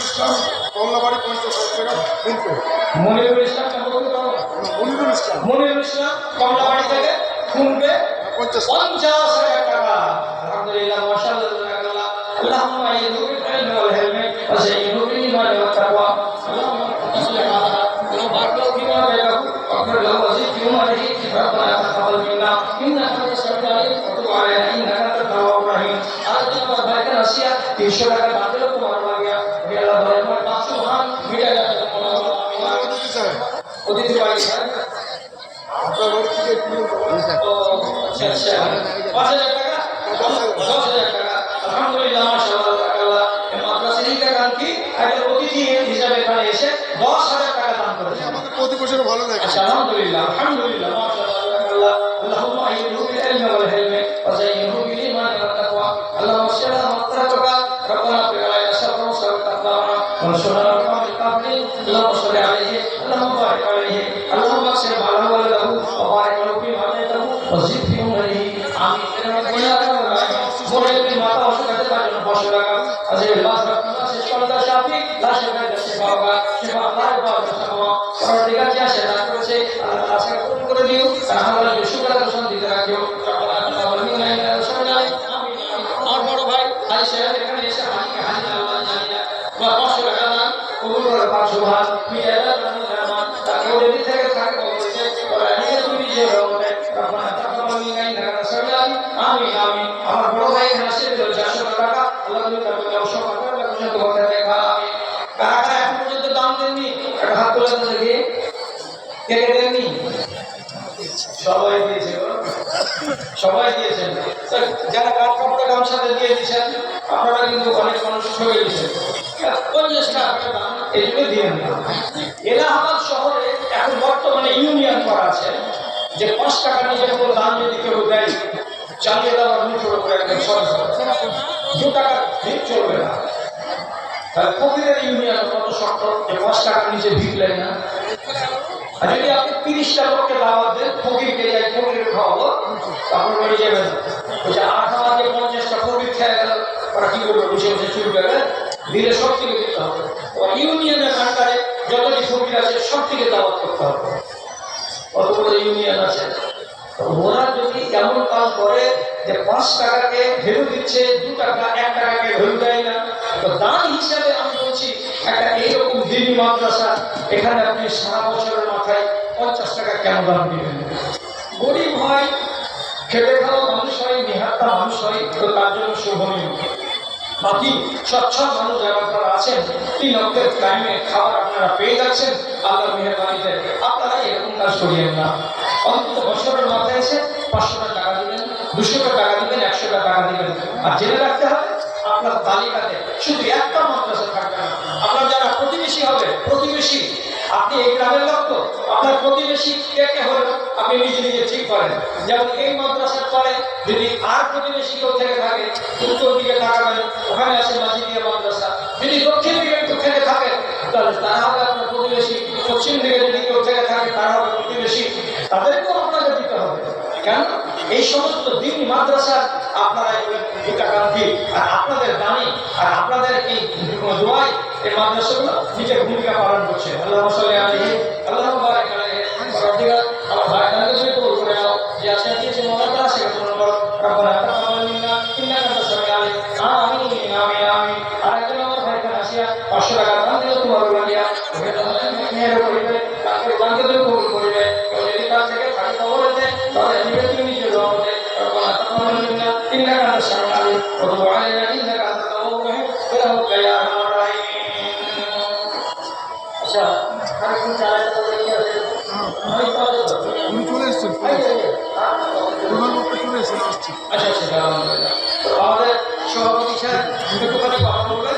ইসলাম কমলাবাড়ি 50 টাকা ফোনপে। মনিরুল ইসলাম মনিরুল ইসলাম কমলাবাড়ি থেকে ফোনপে 50,000 টাকা। আলহামদুলিল্লাহ মাশাআল্লাহ জাযাকাল্লাহ। اللهم اعيذ بالعلم والعلم وزينه بالايمان والتقوى اللهم صل على وبارك فيما بينه واغفر له وزد في عمره ربنا تقبل منا انك انت السميع العليم وتب علينا انك انت التواب الرحيم। आज আমার ভাইকে আসিয়া 300 টাকা বাতিল তোমার লাগিয়া হে আল্লাহ দয়া করে 500 মান মিটা যাবে তোমার অতিথি ভাই আপনার বাড়ি থেকে তো আচ্ছা 5000 টাকা 10,000 টাকা। আলহামদুলিল্লাহ মাশাআল্লাহ তাআলা এই মাদ্রাসার ইন্টাকান কি একজন অতিথি হিসাবে এখানে এসে 10,000 টাকা দান করেছে। আমাদের প্রতি বছর ভালো লাগে। আচ্ছা আলহামদুলিল্লাহ আলহামদুলিল্লাহ মাশাআল্লাহ তাআলা। আল্লাহুম্মা আইয়িনহু বিল ইলমি ওয়াল হিলমি ওয়া যায়িনহু বিল ঈমানি ওয়াত তাকওয়া আল্লাহুম্মা শালা মাত্রাতুকা রব্বানা ফিল আলাইহি শাররু ওয়া তাকওয়া ওয়া শালা মাল কাফির আল্লাহুম্মা শাল্লি আলাইহি আল্লাহুম্মা বারিক আলাইহি আল্লাহুম্মা শাল্লি আলা ওয়ালাহু ওয়া বারিক আলাহু ফি মাদাতাহু ওয়া জিদ ফি উমরিহি আমিন। মোরের মাথা অসুখতে তার জন্য 500 টাকা। আজ এই লাশ রাখনা শেষ করতে শাফি লাশের কাছে সেবা হবে সেবা আল্লাহ পাওয়া আর দিগা যা সেবা করেছে আল্লাহ আশা পূরণ করে দিও আর আমাদের শুকর দর্শন দিতে রাখিও। আর বড় ভাই আজ শেয়ার এখানে এসে হাজিকে হাজি আল্লাহ জানিনা বা 500 টাকা না কবুল করে 500 ভাগ মিয়াদা রহমান তাকে ওদের থেকে থাকে বলছে ওরা নিয়ে তুমি যে রহমতে রহমান তাকবাল মিনা ইন্নাকা সামিআন আমিন আমিন। আমার বড় ভাই এখানে এসে 400 টাকা আল্লাহ তুমি তাকে 900 টাকা পর্যন্ত করতে দেখা আমিন। কারা এখন পর্যন্ত দাম দেননি একটা হাত তুলে দেখি কে কে দেননি? সবাই দিয়েছে সবাই দিয়েছেন। যারা কাঠ কাপড়ে গামছাতে দিয়ে দিচ্ছেন আপনারা কিন্তু অনেক মানুষ সরে দিচ্ছেন 50 টাকা দাম এগুলো দিয়ে নেন। এলাহাবাদ শহরে এখন বর্তমানে ইউনিয়ন করা আছে যে 5 টাকা নিচে কোনো দাম যদি কেউ দেয় চালিয়ে দেওয়ার মুখের উপরে একদম সহজ 2 টাকা ভিড় চলবে না। তাহলে ফকিরের ইউনিয়ন কত শক্ত যে 5 টাকার নিচে ভিড় নেয় না। আর যদি আপনি 30টা লোককে দাওয়াত দেন ফকিরকে যাই ফকির খাওয়াবো তারপর বাড়ি যাবেন বলছে আর খাওয়া যে 50টা ফকির খেয়ে গেল ওরা কি করবে বসে বসে চুল বেড়ে দিলে সব থেকে দিতে হবে। ও ইউনিয়নের আন্ডারে যতটি ফকির আছে সব থেকে দাওয়াত করতে হবে। কত বড় ইউনিয়ন আছে ওরা যদি এমন কাজ করে যে 5 টাকাকে ভ্যালু দিচ্ছে 2 টাকা 1 টাকাকে ভ্যালু দেয় না তো দান হিসাবে আমি বলছি একটা এইরকম দিনী মাদ্রাসা এখানে আপনি সারা বছরের মাথায় 50 টাকা কেন দান দিবেন? গরিব হয় খেটে খাওয়া মানুষ হয় নিহাত্তা মানুষ হয় তো তার জন্য শোভনীয়। বাকি সচ্ছল মানুষ যারা আপনারা আছেন 3 অক্ষের টাইমে খাবার আপনারা পেয়ে যাচ্ছেন আল্লাহর মেহেরবানিতে আপনারা এরকম কাজ করিয়েন না। অন্তত বছরের মাথায় এসে 500 টাকা দিবেন 200 টাকা দিবেন 100 টাকা দিবেন। আর জেনে রাখতে হবে আপনার তালিকাতে শুধু একটা মাদ্রাসা থাকবে না। আপনার যারা প্রতিবেশী হবে প্রতিবেশী আপনি এই গ্রামের লোক তো আপনার প্রতিবেশী কে কে হলো আপনি নিজে নিজে ঠিক করেন। যেমন এই মাদ্রাসার পরে যদি আর প্রতিবেশী কেউ থেকে থাকে উত্তর দিকে তাকাবেন ওখানে আছে মাজিদিয়া মাদ্রাসা। যদি দক্ষিণ দিকে কেউ থেকে থাকে তাহলে তারা হবে আপনার প্রতিবেশী। পশ্চিম দিকে যদি কেউ থেকে থাকে তারা হবে প্রতিবেশী। তাদেরকেও আপনাকে দিতে হবে। কেন এই সমস্ত দিনী মাদ্রাসা আপনারা টাকা দিয়ে আর আপনাদের দানি আর আপনাদের এই দোয়ায় এই মাদ্রাসাগুলো নিজের ভূমিকা পালন করছে। আল্লাহুম্মা সাল্লি আলাইহি আল্লাহুম্মা বারিক আলাইহি রব্বিকা আমার ভাইকে তুমি কবুল করে নাও যে আশা দিয়েছে মাদ্রাসা সেটা পূরণ করো রব্বানা তাকাব্বাল মিন্না ইন্নাকা আনতাস সামিউল আলিম আমিন আমিন আমিন। আর একজন আমার ভাইকে আসিয়া 500 টাকা দান দিল তোমার লাগিয়া ওকে তাহলে মেয়ের করিবে তাকে দানকে তুমি কবুল করিবে। যদি তার থেকে খালি খবর আছে তাহলে নিজে তুমি নিজের রহমতে রব্বানা তাকাব্বাল মিন্না ইন্নাকা আনতাস সামিউল আলিম ওয়া তুব আলাইনা ইন্নাকা আনতাত তাওয়াবুর রহিম বিরহমাতিকা ইয়া আরহামার রাহিমিন। আচ্ছা আর কোন চালাতে তো দেখি আছে উনি চলে এসেছেন আচ্ছা আচ্ছা তো আমাদের সভাপতি স্যার একটু কথা বলবেন।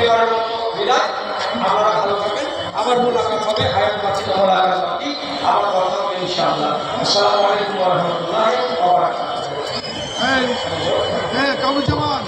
এবারের মতো বিদায় আপনারা ভালো থাকবেন। আবার মোলাকাত হবে হায়াত বাঁচি মোলাকাত বাকি আবার কথা হবে ইনশাআল্লাহ। আসসালামু আলাইকুম ওয়া রাহমাতুল্লাহি ওয়া বারাকাতুহু। হ্যাঁ কামরুজ্জামান